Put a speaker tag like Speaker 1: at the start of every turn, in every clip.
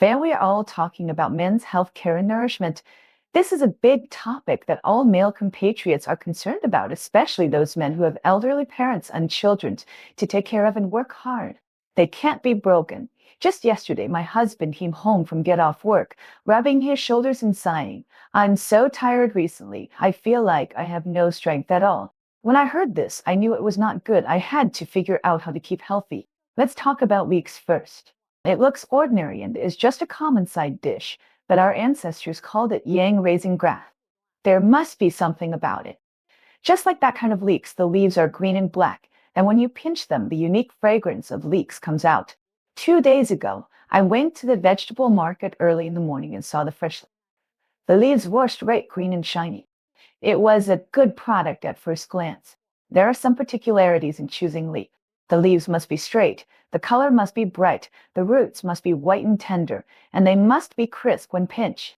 Speaker 1: Today, we are all talking about men's health care and nourishment. This is a big topic that all male compatriots are concerned about, especially those men who have elderly parents and children to take care of and work hard. They can't be broken. Just yesterday, my husband came home from get off work, rubbing his shoulders and sighing, "I'm so tired recently. I feel like I have no strength at all." When I heard this, I knew it was not good. I had to figure out how to keep healthy. Let's talk about leeks first. It looks ordinary and is just a common side dish, but our ancestors called it yang raising grass. There must be something about it. Just like that kind of leeks, the leaves are green and black, and when you pinch them, the unique fragrance of leeks comes out. 2 days ago, I went to the vegetable market early in the morning and saw the fresh. The leaves were straight green and shiny. It was a good product at first glance. There are some particularities in choosing leek. The leaves must be straight, the color must be bright, the roots must be white and tender, and they must be crisp when pinched.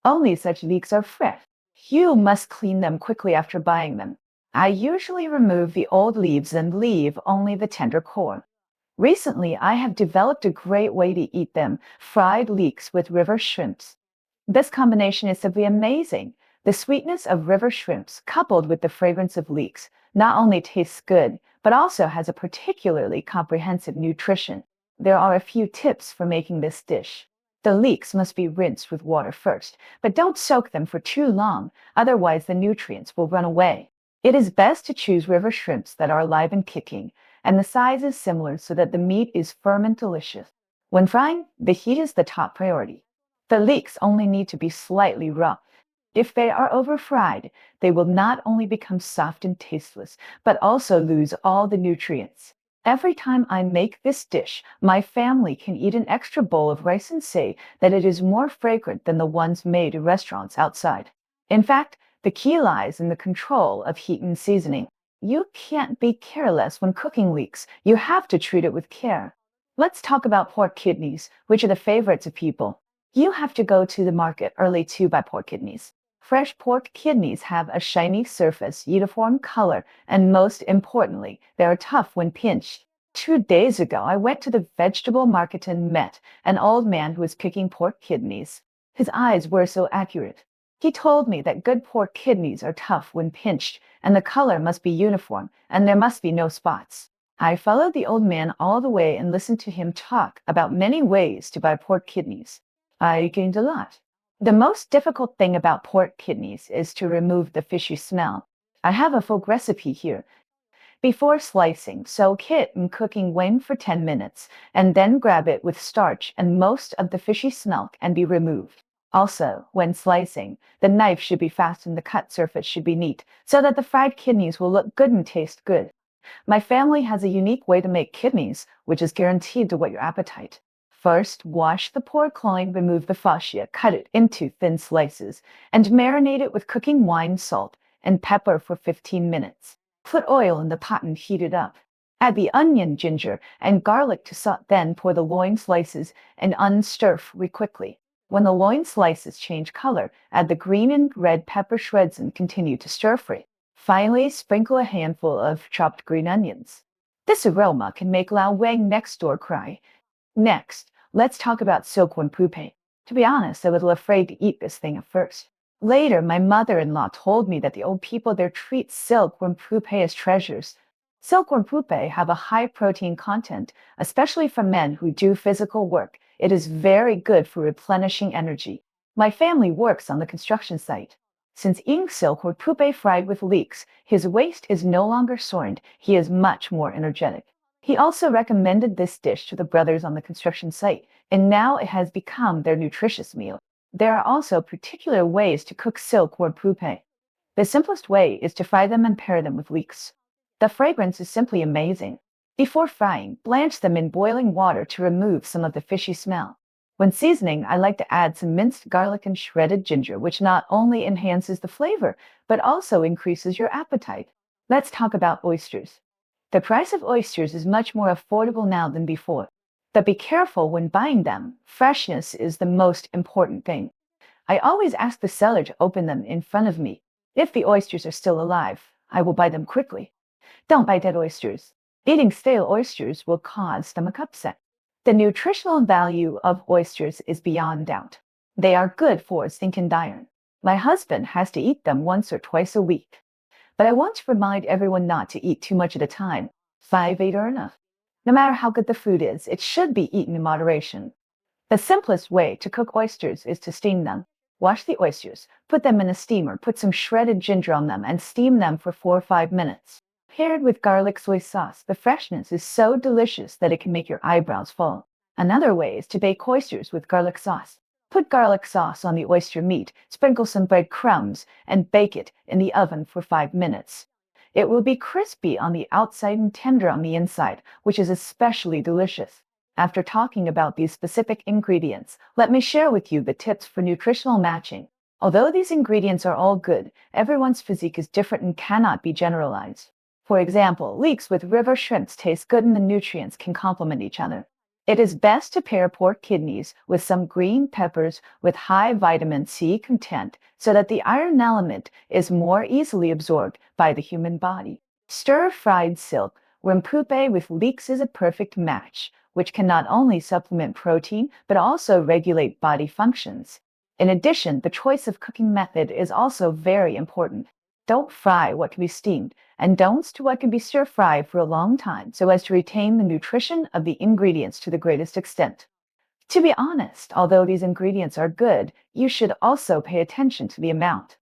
Speaker 1: Only such leeks are fresh. You must clean them quickly after buying them. I usually remove the old leaves and leave only the tender core. Recently, I have developed a great way to eat them: fried leeks with river shrimps. This combination is simply amazing. The sweetness of river shrimps, coupled with the fragrance of leeks, not only tastes good, but also has a particularly comprehensive nutrition. There are a few tips for making this dish. The leeks must be rinsed with water first, but don't soak them for too long, otherwise the nutrients will run away. It is best to choose river shrimps that are alive and kicking, and the size is similar so that the meat is firm and delicious. When frying, the heat is the top priority. The leeks only need to be slightly raw. If they are over-fried, they will not only become soft and tasteless, but also lose all the nutrients. Every time I make this dish, my family can eat an extra bowl of rice and say that it is more fragrant than the ones made in restaurants outside. In fact, the key lies in the control of heat and seasoning. You can't be careless when cooking leeks. You have to treat it with care. Let's talk about pork kidneys, which are the favorites of people. You have to go to the market early to buy pork kidneys. Fresh pork kidneys have a shiny surface, uniform color, and most importantly, they are tough when pinched. 2 days ago, I went to the vegetable market and met an old man who was picking pork kidneys. His eyes were so accurate. He told me that good pork kidneys are tough when pinched, and the color must be uniform, and there must be no spots. I followed the old man all the way and listened to him talk about many ways to buy pork kidneys. I gained a lot. The most difficult thing about pork kidneys is to remove the fishy smell. I have a full recipe here. Before slicing, soak it in cooking wine for 10 minutes, and then grab it with starch and most of the fishy smell can be removed. Also, when slicing, the knife should be fast and the cut surface should be neat, so that the fried kidneys will look good and taste good. My family has a unique way to make kidneys, which is guaranteed to whet your appetite. First, wash the pork loin, remove the fascia, cut it into thin slices, and marinate it with cooking wine, salt, and pepper for 15 minutes. Put oil in the pot and heat it up. Add the onion, ginger, and garlic to saute, then pour the loin slices and unstir fry quickly. When the loin slices change color, add the green and red pepper shreds and continue to stir fry. Finally, sprinkle a handful of chopped green onions. This aroma can make Lao Wang next door cry. Next, let's talk about silkworm pupae. To be honest, I was a little afraid to eat this thing at first. Later, my mother-in-law told me that the old people there treat silkworm pupae as treasures. Silkworm pupae have a high protein content, especially for men who do physical work. It is very good for replenishing energy. My family works on the construction site. Since eating silkworm pupae fried with leeks, his waist is no longer sore. He is much more energetic. He also recommended this dish to the brothers on the construction site, and now it has become their nutritious meal. There are also particular ways to cook silkworm pupae. The simplest way is to fry them and pair them with leeks. The fragrance is simply amazing. Before frying, blanch them in boiling water to remove some of the fishy smell. When seasoning, I like to add some minced garlic and shredded ginger, which not only enhances the flavor, but also increases your appetite. Let's talk about oysters. The price of oysters is much more affordable now than before. But be careful when buying them. Freshness is the most important thing. I always ask the seller to open them in front of me. If the oysters are still alive, I will buy them quickly. Don't buy dead oysters. Eating stale oysters will cause stomach upset. The nutritional value of oysters is beyond doubt. They are good for zinc and iron. My husband has to eat them once or twice a week. But I want to remind everyone not to eat too much at a time. 5, 8 are enough. No matter how good the food is, it should be eaten in moderation. The simplest way to cook oysters is to steam them. Wash the oysters, put them in a steamer, put some shredded ginger on them, and steam them for 4 or 5 minutes. Paired with garlic soy sauce, the freshness is so delicious that it can make your eyebrows fall. Another way is to bake oysters with garlic sauce. Put garlic sauce on the oyster meat, sprinkle some breadcrumbs, and bake it in the oven for 5 minutes. It will be crispy on the outside and tender on the inside, which is especially delicious. After talking about these specific ingredients, let me share with you the tips for nutritional matching. Although these ingredients are all good, everyone's physique is different and cannot be generalized. For example, leeks with river shrimps taste good and the nutrients can complement each other. It is best to pair pork kidneys with some green peppers with high vitamin C content so that the iron element is more easily absorbed by the human body. Stir-fried silk Rempoupe with leeks is a perfect match, which can not only supplement protein but also regulate body functions. In addition, the choice of cooking method is also very important. Don't fry what can be steamed, and don't stew what can be stir-fried for a long time so as to retain the nutrition of the ingredients to the greatest extent. To be honest, although these ingredients are good, you should also pay attention to the amount.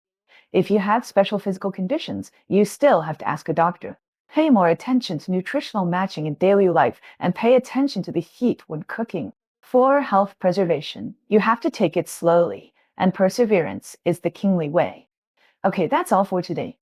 Speaker 1: If you have special physical conditions, you still have to ask a doctor. Pay more attention to nutritional matching in daily life and pay attention to the heat when cooking. For health preservation, you have to take it slowly, and perseverance is the kingly way. Okay, that's all for today.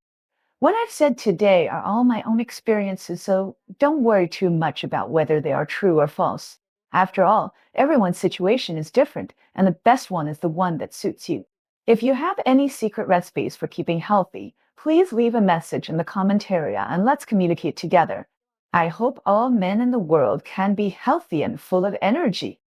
Speaker 1: What I've said today are all my own experiences, so don't worry too much about whether they are true or false. After all, everyone's situation is different, and the best one is the one that suits you. If you have any secret recipes for keeping healthy, please leave a message in the comment area and let's communicate together. I hope all men in the world can be healthy and full of energy.